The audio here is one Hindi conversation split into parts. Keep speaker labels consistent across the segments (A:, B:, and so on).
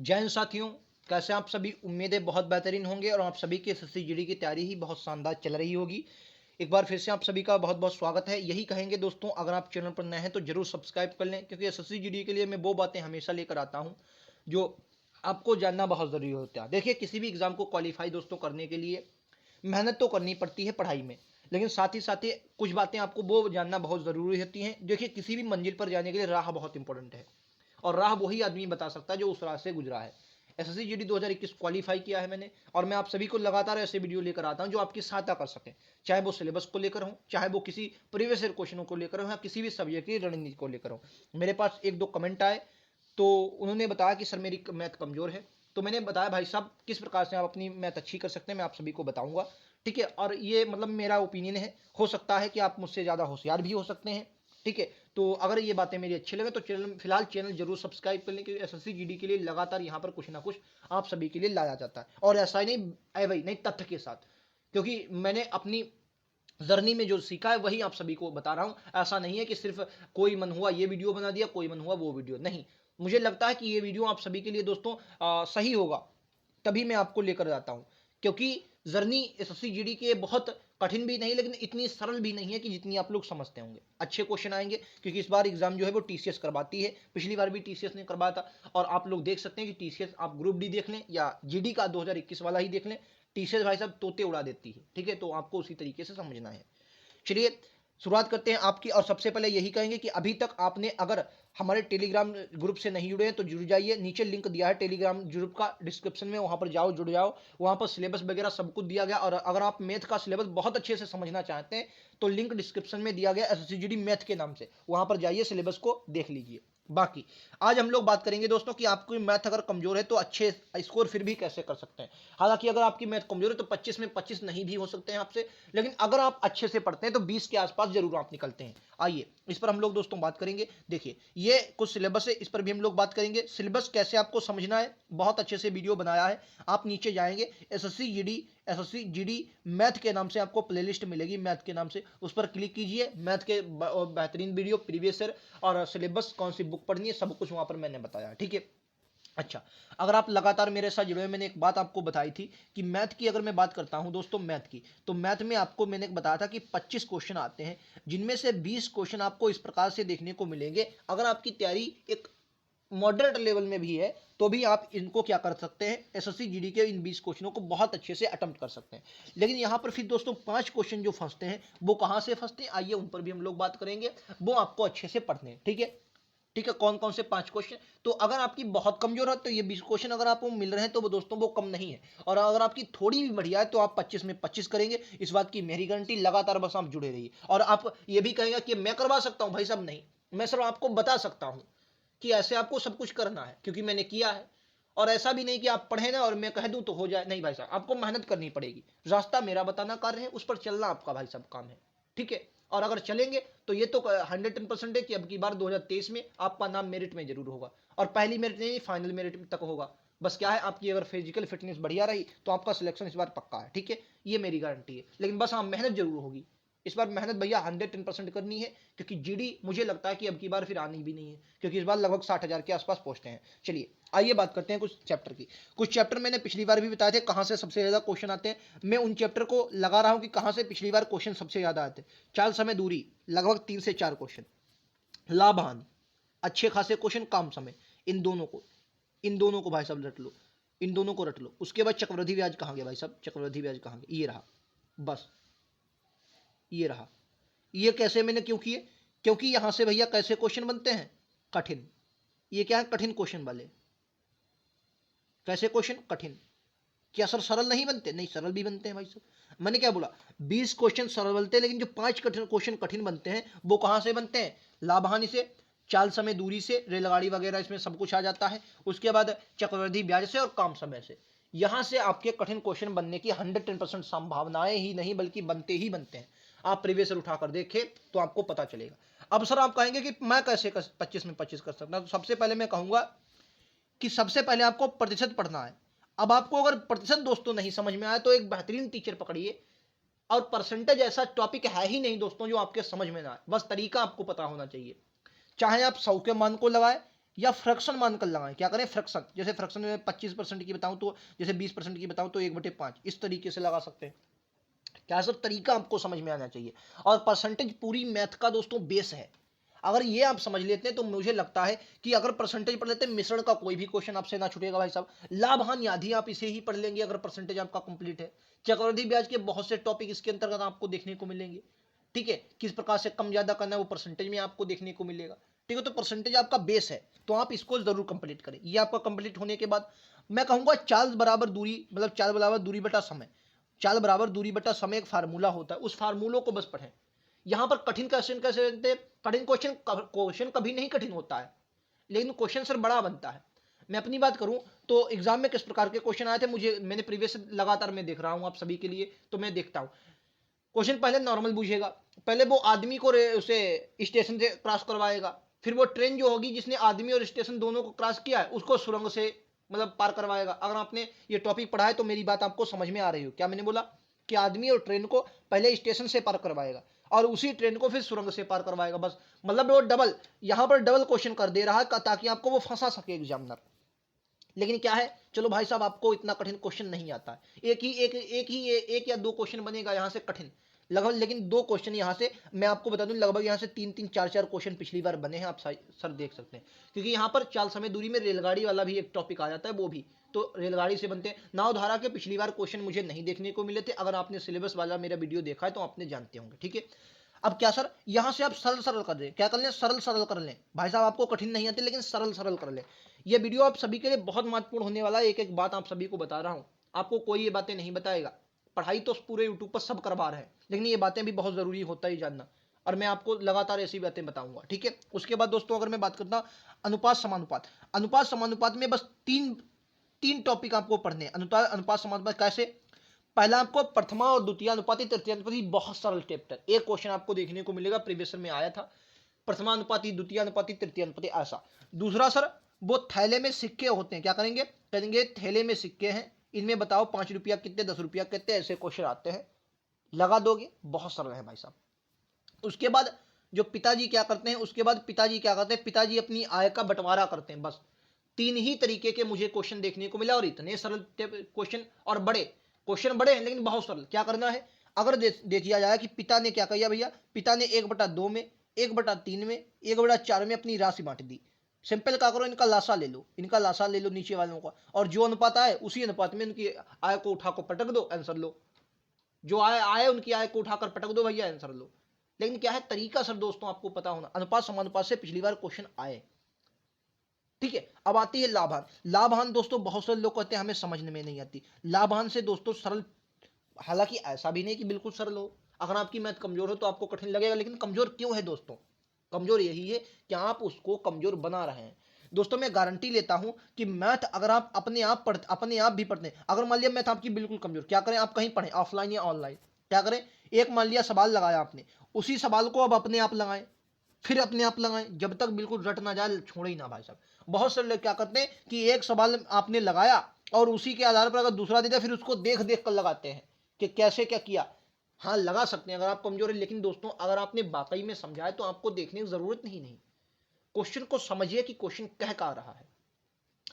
A: जय हिंद साथियों, कैसे आप सभी। उम्मीदें बहुत बेहतरीन होंगे और आप सभी की एसएससी जीडी की तैयारी ही बहुत शानदार चल रही होगी। एक बार फिर से आप सभी का बहुत बहुत स्वागत है। यही कहेंगे दोस्तों, अगर आप चैनल पर नए हैं तो जरूर सब्सक्राइब कर लें, क्योंकि एसएससी जीडी के लिए मैं वो बातें हमेशा लेकर आता हूं जो आपको जानना बहुत ज़रूरी होता है। देखिए, किसी भी एग्ज़ाम को क्वालिफाई दोस्तों करने के लिए मेहनत तो करनी पड़ती है पढ़ाई में, लेकिन साथ ही कुछ बातें आपको वो जानना बहुत ज़रूरी होती हैं। देखिए, किसी भी मंजिल पर जाने के लिए राह बहुत इंपॉर्टेंट है, और राह वही आदमी बता सकता है जो उस राह से गुजरा है। एसएससी जीडी 2021 क्वालिफाई किया है मैंने, और मैं आप सभी को लगातार ऐसे वीडियो लेकर आता हूं जो आपकी सहायता कर सके, चाहे वो सिलेबस को लेकर हो, चाहे वो किसी प्रीवियस ईयर क्वेश्चनों को लेकर हो, या किसी भी सब्जेक्ट की रणनीति को लेकर हो। मेरे पास एक दो कमेंट आए, तो उन्होंने बताया कि सर मेरी मैथ कमज़ोर है, तो मैंने बताया भाई साहब किस प्रकार से आप अपनी मैथ अच्छी कर सकते हैं, मैं आप सभी को बताऊंगा। ठीक है, और ये मतलब मेरा ओपिनियन है, हो सकता है कि आप मुझसे ज़्यादा होशियार भी हो सकते हैं। ठीक है, तो अगर ये बातें मेरी अच्छी लगे तो चैनल जरूर सब्सक्राइब कर लें, क्योंकि एसएससी जीडी के लिए लगातार यहाँ पर कुछ ना कुछ आप सभी के लिए लाया जाता है, और ऐसा ही नहीं वही नहीं, तथ्य के साथ, क्योंकि मैंने अपनी जर्नी में जो सीखा है वही आप सभी को बता रहा हूँ। ऐसा नहीं है कि सिर्फ कोई मन हुआ ये वीडियो बना दिया, कोई मन हुआ वो वीडियो, नहीं। मुझे लगता है कि ये वीडियो आप सभी के लिए दोस्तों सही होगा, तभी मैं आपको लेकर जाता हूँ। क्योंकि जर्नी एसएससी जीडी के बहुत कठिन भी नहीं, लेकिन इतनी सरल भी नहीं है कि जितनी आप लोग समझते होंगे। अच्छे क्वेश्चन आएंगे, क्योंकि इस बार एग्जाम जो है वो टीसीएस करवाती है, पिछली बार भी टीसीएस ने करवाया था। और आप लोग देख सकते हैं कि टीसीएस आप ग्रुप डी देख लें या जीडी का 2021 वाला ही देख लें, टीसीएस भाई साहब तोते उड़ा देती है। ठीक है, तो आपको उसी तरीके से समझना है। चलिए शुरुआत करते हैं आपकी, और सबसे पहले यही कहेंगे कि अभी तक आपने अगर हमारे टेलीग्राम ग्रुप से नहीं जुड़े हैं तो जुड़ जाइए। नीचे लिंक दिया है टेलीग्राम ग्रुप का डिस्क्रिप्शन में, वहां पर जाओ, जुड़ जाओ। वहां पर सिलेबस वगैरह सब कुछ दिया गया, और अगर आप मैथ का सिलेबस बहुत अच्छे से समझना चाहते हैं तो लिंक डिस्क्रिप्शन में दिया गया एसएससी जीडी मैथ के नाम से, वहां पर जाइए, सिलेबस को देख लीजिए। बाकी आज हम लोग बात करेंगे दोस्तों कि आपकी मैथ अगर कमजोर है तो अच्छे स्कोर फिर भी कैसे कर सकते हैं। हालांकि अगर आपकी मैथ कमजोर है तो 25 में 25 नहीं भी हो सकते हैं आपसे, लेकिन अगर आप अच्छे से पढ़ते हैं तो 20 के आसपास जरूर आप निकलते हैं। आइए इस पर हम लोग दोस्तों बात करेंगे। देखिए, ये कुछ सिलेबस है, इस पर भी हम लोग बात करेंगे। सिलेबस कैसे आपको समझना है, बहुत अच्छे से वीडियो बनाया है। आप नीचे जाएंगे, एसएससी जीडी मैथ के नाम से आपको प्लेलिस्ट मिलेगी, मैथ के नाम से, उस पर क्लिक कीजिए। मैथ के बेहतरीन वीडियो, प्रीवियस ईयर और सिलेबस, कौन सी बुक पढ़नी है, सब कुछ वहां पर मैंने बताया। ठीक है, अच्छा, अगर आप लगातार मेरे साथ जुड़े हुए, मैंने एक बात आपको बताई थी कि मैथ की अगर मैं बात करता हूं दोस्तों, मैथ की, तो मैथ में आपको मैंने बताया था कि 25 क्वेश्चन आते हैं, जिनमें से 20 क्वेश्चन आपको इस प्रकार से देखने को मिलेंगे। अगर आपकी तैयारी एक मॉडरेट लेवल में भी है तो भी आप इनको क्या कर सकते हैं, एसएससी जीडी के इन 20 क्वेश्चनों को बहुत अच्छे से अटेम्प्ट कर सकते हैं। लेकिन यहाँ पर फिर दोस्तों 5 क्वेश्चन जो फंसते हैं, वो कहाँ से फंसते हैं, आइए उन पर भी हम लोग बात करेंगे। वो आपको अच्छे से पढ़ने हैं। ठीक है, ठीक है, कौन कौन से 5 क्वेश्चन। तो अगर आपकी बहुत कमजोर है तो ये 20 क्वेश्चन अगर आपको मिल रहे हैं तो वो दोस्तों वो कम नहीं है, और अगर आपकी थोड़ी भी बढ़िया है तो आप 25 में 25 करेंगे, इस बात की मेरी गारंटी। लगातार बस आप जुड़े रहिए। और आप ये भी कहेंगे कि मैं करवा सकता हूं, भाई साहब नहीं, मैं सिर्फ आपको बता सकता हूं कि ऐसे आपको सब कुछ करना है, क्योंकि मैंने किया है। और ऐसा भी नहीं कि आप पढ़े ना और मैं कह दूं तो हो जाए, नहीं भाई साहब, आपको मेहनत करनी पड़ेगी। रास्ता मेरा बताना कार्य है, उस पर चलना आपका भाई साहब काम है। ठीक है, और अगर चलेंगे तो ये तो 110% है कि अब की बार 2023 में आपका नाम मेरिट में जरूर होगा, और पहली मेरिट नहीं, फाइनल मेरिट तक होगा। बस क्या है, आपकी अगर फिजिकल फिटनेस बढ़िया रही तो आपका सिलेक्शन इस बार पक्का है। ठीक है, ये मेरी गारंटी है। लेकिन बस हाँ, मेहनत जरूर होगी इस बार, मेहनत भैया 110% करनी है, क्योंकि जीडी मुझे लगता है कि अब की बार फिर आनी भी नहीं है, क्योंकि इस बार लगभग 60,000 के आसपास पहुंचते हैं। चलिए आइए बात करते हैं कुछ चैप्टर की। कुछ चैप्टर मैंने पिछली बार भी बताए थे कहाँ से सबसे ज़्यादा क्वेश्चन आते हैं। मैं उन चैप्टर को लगा रहा हूँ कि कहाँ से पिछली बार क्वेश्चन सबसे ज़्यादा आते हैं। चाल समय दूरी लगभग 3 से 4 क्वेश्चन, लाभ हानि अच्छे खासे क्वेश्चन, काम समय, इन दोनों को भाई साहब रट लो, इन दोनों को रट लो। उसके बाद चक्रवृद्धि ब्याज कहाँ गया भाई साहब, चक्रवृद्धि ब्याज कहाँ गया, ये रहा, बस ये रहा। ये कैसे मैंने क्यों किए, क्योंकि यहां से भैया कैसे क्वेश्चन बनते हैं, कठिन। ये क्या है, कठिन क्वेश्चन वाले। कैसे क्वेश्चन, कठिन। क्या सर सरल नहीं बनते, नहीं सरल भी बनते हैं भाई साहब। मैंने क्या बोला, 20 क्वेश्चन सरल बनते हैं, लेकिन जो 5 कठिन क्वेश्चन कठिन बनते हैं वो कहां से बनते हैं, लाभ हानि से, चाल समय दूरी से, रेलगाड़ी वगैरह इसमें सब कुछ आ जाता है। उसके बाद चक्रवृद्धि ब्याज से और काम समय से। यहां से आपके कठिन क्वेश्चन बनने की 110% संभावनाएं ही नहीं बल्कि बनते ही बनते हैं। आप प्रीवियस उठाकर देखें तो आपको पता चलेगा। अब सर आप कहेंगे कि मैं कैसे 25 में 25 कर सकता हूं, तो सबसे पहले मैं कहूंगा कि सबसे पहले आपको प्रतिशत पढ़ना है। अब आपको अगर प्रतिशत दोस्तों नहीं समझ में आया तो एक बेहतरीन टीचर पकड़िए, और परसेंटेज ऐसा टॉपिक है ही नहीं दोस्तों जो आपके समझ में ना आए, बस तरीका आपको पता होना चाहिए। चाहे आप 100 के मान को लगाए या फ्रैक्शन मानकर लगाएं। क्या करें, फ्रैक्शन, जैसे फ्रैक्शन में 25% की बताऊं तो, जैसे 20% की बताऊं तो 1/5, इस तरीके से लगा सकते हैं। क्या सब तरीका आपको समझ में आना चाहिए। और परसेंटेज पूरी मैथ का दोस्तों बेस है। अगर ये आप समझ लेते हैं तो मुझे लगता है कि अगर परसेंटेज पढ़ लेते हैं, मिश्रण का कोई भी क्वेश्चन आपसे ना छूटेगा भाई साहब। लाभ हानि आधी आप इसे ही पढ़ लेंगे अगर परसेंटेज आपका कंप्लीट है। चक्रवृद्धि ब्याज के बहुत से टॉपिक इसके अंतर्गत आपको देखने को मिलेंगे। ठीक है, किस प्रकार से कम ज्यादा करना है वो परसेंटेज में आपको देखने को मिलेगा। ठीक है, तो परसेंटेज आपका बेस है, तो आप इसको जरूर कंप्लीट करें। ये आपका कंप्लीट होने के बाद मैं कहूंगा चाल बराबर दूरी, मतलब चाल बराबर दूरी बटा समय, चाल बराबर दूरी बटा समय एक फार्मूला होता है, उस फार्मूलों को बस पढ़ें। यहां पर कठिन क्वेश्चन कैसे बनते हैं, कठिन क्वेश्चन, क्वेश्चन कभी नहीं कठिन होता है, लेकिन क्वेश्चन सर बड़ा बनता है। मैं अपनी बात करूं तो एग्जाम में किस प्रकार के क्वेश्चन आए थे, मुझे, मैंने प्रीवियस लगातार मैं देख रहा हूं आप सभी के लिए, तो मैं देखता हूं। क्वेश्चन पहले नॉर्मल पूछेगा, पहले वो आदमी को उसे स्टेशन से क्रॉस करवाएगा, फिर वो ट्रेन जो होगी जिसने आदमी और स्टेशन दोनों को क्रॉस किया है उसको सुरंग से मतलब पार करवाएगा। अगर आपने ये टॉपिक पढ़ा है तो मेरी बात आपको समझ में आ रही हो। क्या मैंने बोला कि आदमी और ट्रेन को पहले स्टेशन से पार करवाएगा और उसी ट्रेन को फिर सुरंग से पार करवाएगा। बस मतलब वो डबल, यहां पर डबल क्वेश्चन कर दे रहा है ताकि आपको वो फंसा सके एग्जामिनर। लेकिन क्या है, चलो भाई साहब आपको इतना कठिन क्वेश्चन नहीं आता है, एक या दो क्वेश्चन बनेगा यहां से कठिन लगभग, लेकिन दो क्वेश्चन यहां से मैं आपको बता दूं, लगभग यहां से 3-4 क्वेश्चन पिछली बार बने हैं, आप सर देख सकते हैं। क्योंकि यहां पर चाल समय दूरी में रेलगाड़ी वाला भी एक टॉपिक आ जाता है, वो भी तो रेलगाड़ी से बनते हैं। नावधारा के पिछली बार क्वेश्चन मुझे नहीं देखने को मिले थे, अगर आपने सिलेबस वाला मेरा वीडियो देखा है तो आपने जानते होंगे। ठीक है, अब क्या सर, यहां से आप सरल सरल कर लें, क्या कर लें, सरल सरल कर लें। भाई साहब आपको कठिन नहीं आते लेकिन सरल सरल कर लें। ये वीडियो आप सभी के लिए बहुत महत्वपूर्ण होने वाला है, एक एक बात आप सभी को बता रहा हूं, आपको कोई ये बातें नहीं बताएगा। पढ़ाई तो पूरे यूट्यूब पर सब करवा रहे हैं, लेकिन ये बातें भी बहुत जरूरी होता ही जानना, और मैं आपको लगातार ऐसी बातें बताऊंगा। ठीक है, उसके बाद दोस्तों अगर मैं बात करता हूं अनुपात समानुपात, अनुपात समानुपात में बस तीन तीन टॉपिक आपको पढ़ने हैं। अनुपात अनुपात समानुपात कैसे, पहला आपको प्रथमा और द्वितीय अनुपाति तृतीय अनुपाति, बहुत सरल चैप्टर, एक क्वेश्चन आपको देखने को मिलेगा, प्रीवियस में आया था, प्रथमा अनुपाति द्वितीय अनुपाति तृतीय अनुपाति ऐसा। दूसरा सर, वो थैले में सिक्के होते हैं, क्या करेंगे, कहेंगे थैले में सिक्के हैं, इनमें बताओ 5 रुपया कितने, 10 रुपया कितने, ऐसे क्वेश्चन आते हैं, लगा दोगे, बहुत सरल है भाई साहब। उसके बाद जो पिताजी क्या करते हैं, उसके बाद पिताजी क्या करते हैं, पिताजी अपनी आय का बंटवारा करते हैं। बस तीन ही तरीके के मुझे क्वेश्चन देखने को मिला, और इतने सरल क्वेश्चन, और बड़े क्वेश्चन, बड़े हैं लेकिन बहुत सरल। क्या करना है, अगर देखिया जाए कि पिता ने क्या किया भैया, पिता ने 1/2 में, 1/3 में, 1/4 में अपनी राशि बांट दी। सिंपल क्या करो, इनका लासा ले लो, इनका लासा ले लो नीचे वालों का, और जो अनुपात आए उसी अनुपात में उनकी आय को उठा को पटक दो, आंसर लो। जो आय आए उनकी आय को उठाकर पटक दो भैया, आंसर लो। लेकिन क्या है तरीका सर, दोस्तों आपको पता होना, अनुपात समानुपात से पिछली बार क्वेश्चन आए। ठीक है, अब आती है लाभान। लाभान दोस्तों बहुत सारे लोग कहते हैं हमें समझने में नहीं आती। लाभान से दोस्तों सरल, हालांकि ऐसा भी नहीं कि बिल्कुल सरल हो, अगर आपकी मैथ कमजोर हो तो आपको कठिन लगेगा, लेकिन कमजोर क्यों है दोस्तों, कमजोर यही है कि आप उसको कमजोर बना रहे हैं। दोस्तों मैं गारंटी लेता हूं कि मैथ अगर आप अपने आप भी पढ़ते हैं, अगर मान लिया मैथ आपकी बिल्कुल कमजोर, क्या करें, आप कहीं पढ़ें ऑफलाइन या ऑनलाइन, क्या करें, एक मान लिया सवाल लगाया आपने, उसी सवाल को अब अपने आप लगाएं, फिर अपने आप लगाएं, जब तक बिल्कुल रट ना जाए छोड़े ही ना भाई साहब। बहुत सारे लोग क्या करते हैं कि एक सवाल आपने लगाया और उसी के आधार पर अगर दूसरा देता है फिर उसको देख देख कर लगाते हैं कि कैसे क्या किया। हाँ लगा सकते हैं अगर आप कमजोर है, लेकिन दोस्तों अगर आपने वाकई में समझा है तो आपको देखने की जरूरत नहीं। क्वेश्चन को समझिए कि क्वेश्चन कह का रहा है।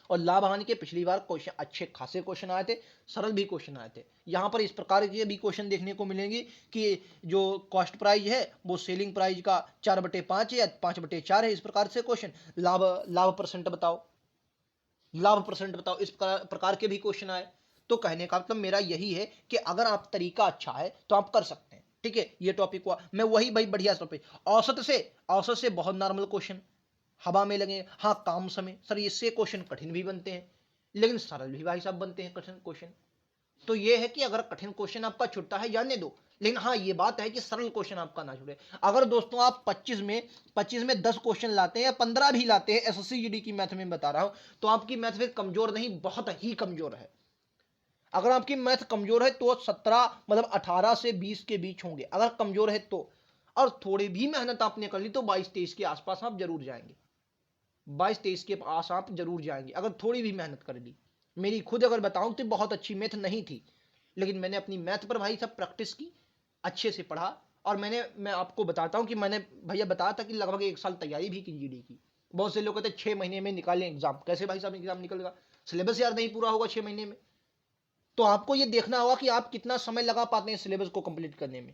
A: और लाभ हानि के पिछली बार क्वेश्चन अच्छे खासे क्वेश्चन आए थे, सरल भी क्वेश्चन आए थे। यहां पर इस प्रकार के भी क्वेश्चन देखने को मिलेंगे कि जो कॉस्ट प्राइस है वो सेलिंग प्राइस का 4/5 है या 5/4 है, इस प्रकार से क्वेश्चन। लाभ लाभ परसेंट बताओ, लाभ परसेंट बताओ, इस प्रकार के भी क्वेश्चन आए। तो कहने का मतलब मेरा यही है कि अगर आप तरीका अच्छा है तो आप कर सकते हैं। ठीक है, ये टॉपिक हुआ, मैं वही भाई बढ़िया टॉपिक। औसत से बहुत नॉर्मल क्वेश्चन हवा में लगे, हाँ काम समय सर, इससे क्वेश्चन कठिन भी बनते हैं लेकिन सरल भी भाई साहब बनते हैं कठिन क्वेश्चन। तो ये है कि अगर कठिन क्वेश्चन आपका छुट्टा है जाने दो, लेकिन हाँ ये बात है कि सरल क्वेश्चन आपका ना छूटे। अगर दोस्तों आप 25 में 10 क्वेश्चन लाते हैं या 15 भी लाते हैं, एसएससी जीडी की मैथ में बता रहा हूं, तो आपकी मैथ फिर कमजोर नहीं, बहुत ही कमजोर है। अगर आपकी मैथ कमजोर है तो 17 मतलब 18 से 20 के बीच होंगे, अगर कमजोर है तो। और थोड़ी भी मेहनत आपने कर ली तो 22-23 के आसपास आप जरूर जाएंगे, 22-23 के पास आप जरूर जाएंगे अगर थोड़ी भी मेहनत कर ली। मेरी खुद अगर बताऊं तो बहुत अच्छी मैथ नहीं थी, लेकिन मैंने अपनी मैथ पर भाई सब प्रैक्टिस की, अच्छे से पढ़ा, और मैं आपको बताता हूं कि मैंने भैया बताया था कि लगभग 1 साल तैयारी भी की जीडी की। बहुत से लोग कहते हैं 6 महीने में निकालें एग्जाम। कैसे भाई साहब एग्जाम निकलेगा? सिलेबस यार नहीं पूरा होगा 6 महीने में। तो आपको ये देखना होगा कि आप कितना समय लगा पाते हैं सिलेबस को कंप्लीट करने में,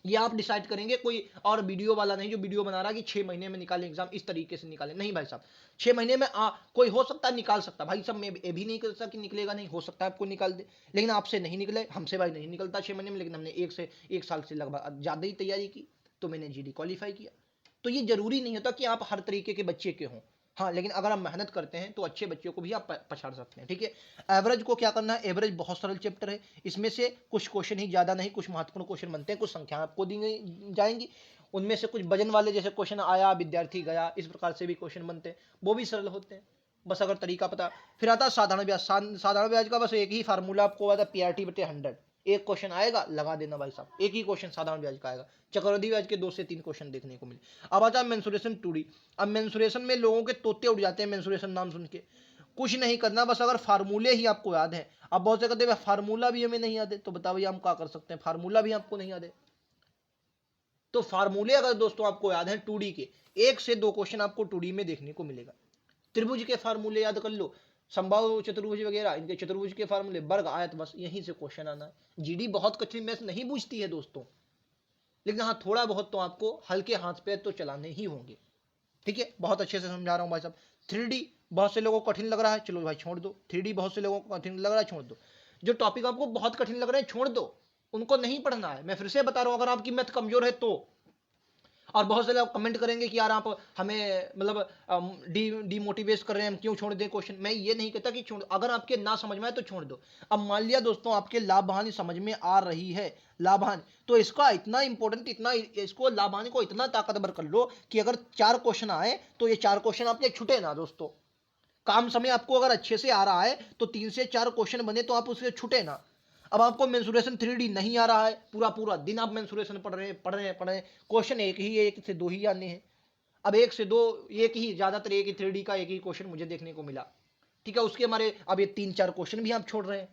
A: ये आप डिसाइड करेंगे। कोई और वीडियो वाला नहीं जो वीडियो बना रहा है कि 6 महीने में निकालें एग्जाम, इस तरीके से निकालें। नहीं भाई साहब, 6 महीने में कोई हो सकता है निकाल सकता भाई साहब, मैं ये भी नहीं कर सकता कि निकलेगा नहीं, हो सकता है आपको निकाल दे, लेकिन आपसे नहीं निकले। हमसे भाई नहीं निकलता 6 महीने में, लेकिन हमने एक साल से लगभग ज़्यादा ही तैयारी की, तो मैंने जीडी क्वालिफाई किया। तो ये जरूरी नहीं होता कि आप हर तरीके के बच्चे के हों, हाँ, लेकिन अगर आप मेहनत करते हैं तो अच्छे बच्चों को भी आप पछाड़ सकते हैं। ठीक है, एवरेज को क्या करना है? एवरेज बहुत सरल चैप्टर है, इसमें से कुछ क्वेश्चन ही ज़्यादा नहीं, कुछ महत्वपूर्ण क्वेश्चन बनते हैं, कुछ संख्या आपको दी जाएंगी, उनमें से कुछ वजन वाले जैसे क्वेश्चन आया विद्यार्थी गया, इस प्रकार से भी क्वेश्चन बनते हैं, वो भी सरल होते हैं, बस अगर तरीका पता। फिर आता है साधारण ब्याज। साधारण ब्याज का बस एक ही फार्मूला आपको आता है, PRT/100। एक क्वेश्चन आएगा, लगा देना भाई साहब, एक ही क्वेश्चन साधारण ब्याज का आएगा। चक्रवृद्धि ब्याज के 2 से 3 क्वेश्चन देखने को मिले। अब आता है मेंसुरेशन 2D। अब मेंसुरेशन में लोगों के तोते उड़ जाते हैं मेंसुरेशन नाम सुन के। कुछ नहीं करना, बस अगर फार्मूले ही आपको याद है। अब बहुत से कहते हैं फार्मूला भी हमें नहीं याद है, तो बताओ भैया हम क्या कर सकते हैं? फार्मूला भी आपको नहीं याद है तो फार्मूले अगर दोस्तों आपको याद है 2D के, 1 से 2 क्वेश्चन आपको 2D में देखने को मिलेगा। त्रिभुज के फार्मूले याद कर लो, समबाहु चतुर्भुज वगैरह, इनके चतुर्भुज के फार्मूले, वर्ग आयत, बस यहीं से क्वेश्चन आना है। जीडी बहुत कठिन मैथ नहीं पूछती है दोस्तों, लेकिन हाँ थोड़ा बहुत तो आपको हल्के हाथ पे तो चलाने ही होंगे। ठीक है, बहुत अच्छे से समझा रहा हूँ भाई साहब। 3D बहुत से लोगों को कठिन लग रहा है, चलो भाई छोड़ दो। 3D बहुत से लोगों को कठिन लग रहा है, छोड़ दो। जो टॉपिक आपको बहुत कठिन लग रहे हैं छोड़ दो, उनको नहीं पढ़ना है। मैं फिर से बता रहा हूँ, अगर आपकी मैथ कमजोर है तो। और बहुत से लोग कमेंट करेंगे कि यार आप हमें मतलब डीमोटिवेट कर रहे हैं, हम क्यों छोड़ दें क्वेश्चन। मैं ये नहीं कहता कि छोड़, अगर आपके ना समझ में आए तो छोड़ दो। अब मान लिया दोस्तों आपके लाभ हानि समझ में आ रही है, लाभ हानि, तो इसका इतना इंपॉर्टेंट, इतना इसको लाभ हानि को इतना ताकतवर कर लो कि अगर 4 क्वेश्चन आए तो ये 4 क्वेश्चन आपके छूटे ना दोस्तों। काम समय आपको अगर अच्छे से आ रहा है तो 3 से 4 क्वेश्चन बने तो आप उससे छूटे ना। अब आपको मेंसुरेशन 3D नहीं आ रहा है, पूरा पूरा दिन आप मेंसुरेशन पढ़ रहे हैं, क्वेश्चन एक ही, 1 से 2 ही आने हैं। अब 1 से 2, एक ही, ज्यादातर एक ही 3D का एक ही क्वेश्चन मुझे देखने को मिला। ठीक है, उसके हमारे अब ये 3-4 क्वेश्चन भी आप छोड़ रहे हैं।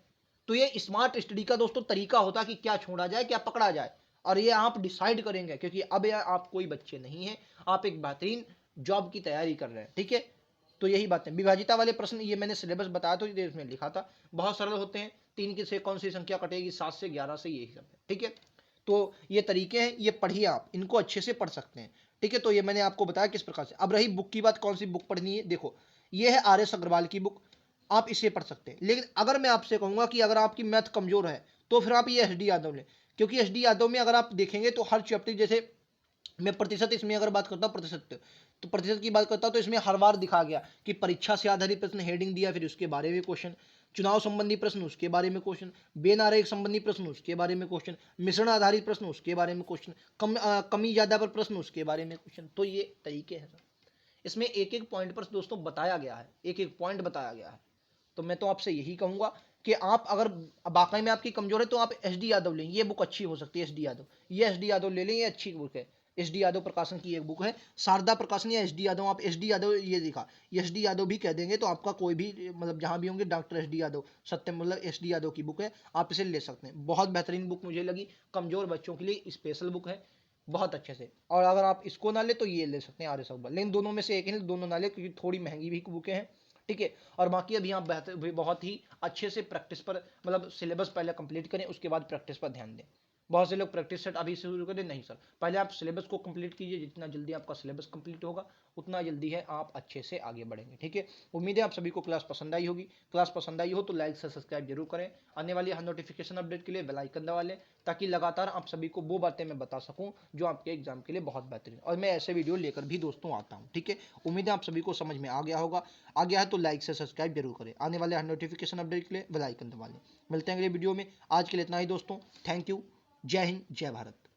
A: तो ये स्मार्ट स्टडी का दोस्तों तरीका होता है कि क्या छोड़ा जाए, क्या पकड़ा जाए, और ये आप डिसाइड करेंगे, क्योंकि अब आप कोई बच्चे नहीं हैं, आप एक बेहतरीन जॉब की तैयारी कर रहे हैं। ठीक है, तो यही बात है। विभाजिता वाले प्रश्न ये मैंने सिलेबस बताया तो ये इसमें लिखा था, बहुत सरल होते हैं। 3 की से कौन सी संख्या कटेगी, 7 से 11 से, यही सब है। ठीक है, तो ये तरीके हैं, ये पढ़िए, आप इनको अच्छे से पढ़ सकते हैं। ठीक है, तो ये मैंने आपको बताया किस प्रकार से। अब रही बुक की बात, कौन सी बुक पढ़नी है, देखो ये है RS अग्रवाल की बुक, आप इसे पढ़ सकते हैं। लेकिन अगर मैं आपसे कहूंगा कि अगर आपकी मैथ कमजोर है तो फिर आप ये SD यादव लें, क्योंकि SD यादव में अगर आप देखेंगे तो हर चैप्टर, जैसे मैं प्रतिशत इसमें अगर बात करता हूँ, प्रतिशत तो प्रतिशत की बात करता हूँ तो इसमें हर बार दिखा गया कि परीक्षा से आधारित प्रश्न, हेडिंग दिया, फिर उसके बारे में क्वेश्चन, चुनाव संबंधी प्रश्न उसके बारे में क्वेश्चन, बेन आरेख संबंधी प्रश्न उसके बारे में क्वेश्चन, मिश्रण आधारित प्रश्न उसके बारे में क्वेश्चन, कमी ज्यादा पर प्रश्न उसके बारे में क्वेश्चन। तो ये तरीके हैं सर, इसमें एक एक पॉइंट पर दोस्तों बताया गया है, एक एक पॉइंट बताया गया है। तो मैं तो आपसे यही कहूंगा कि आप अगर वाकई में आपकी कमजोर है तो आप SD यादव लें, ये बुक अच्छी हो सकती है। SD यादव, ये SD यादव ले लें, ये अच्छी बुक है। SD यादव प्रकाशन की एक बुक है, शारदा प्रकाशन या SD यादव, आप SD यादव ये लिखा, SD यादव भी कह देंगे तो आपका कोई भी मतलब जहां भी होंगे, डॉक्टर SD यादव, सत्यम मतलब SD यादव की बुक है, आप इसे ले सकते हैं। बहुत बेहतरीन बुक मुझे लगी, कमजोर बच्चों के लिए स्पेशल बुक है, बहुत अच्छे से। और अगर आप इसको ना ले तो ये ले सकते हैं RS अग्रवाल, लेकिन दोनों में से एक ही, दोनों ना ले क्योंकि थोड़ी महंगी भी बुकें हैं। ठीक है, और बाकी अभी आप बेहतर बहुत ही अच्छे से प्रैक्टिस पर, मतलब सिलेबस पहले कंप्लीट करें, उसके बाद प्रैक्टिस पर ध्यान दें। बहुत से लोग प्रैक्टिस सेट अभी शुरू करें, नहीं सर, पहले आप सिलेबस को कंप्लीट कीजिए, जितना जल्दी आपका सिलेबस कंप्लीट होगा उतना जल्दी है आप अच्छे से आगे बढ़ेंगे। ठीक है, उम्मीद है आप सभी को क्लास पसंद आई होगी। क्लास पसंद आई हो तो लाइक से सब्सक्राइब जरूर करें, आने वाली हर नोटिफिकेशन अपडेट के लिए बेल आइकन दबा लें, ताकि लगातार आप सभी को वो बातें मैं बता सकूं जो आपके एग्जाम के लिए बहुत बेहतरीन, और मैं ऐसे वीडियो लेकर भी दोस्तों आता हूं। ठीक है, उम्मीद है आप सभी को समझ में आ गया होगा। आ गया है तो लाइक से सब्सक्राइब जरूर करें, आने वाले हर नोटिफिकेशन अपडेट के लिए बेल आइकन दबा लें। मिलते हैं अगले वीडियो में, आज के लिए इतना ही दोस्तों, थैंक यू, जय हिंद, जय भारत।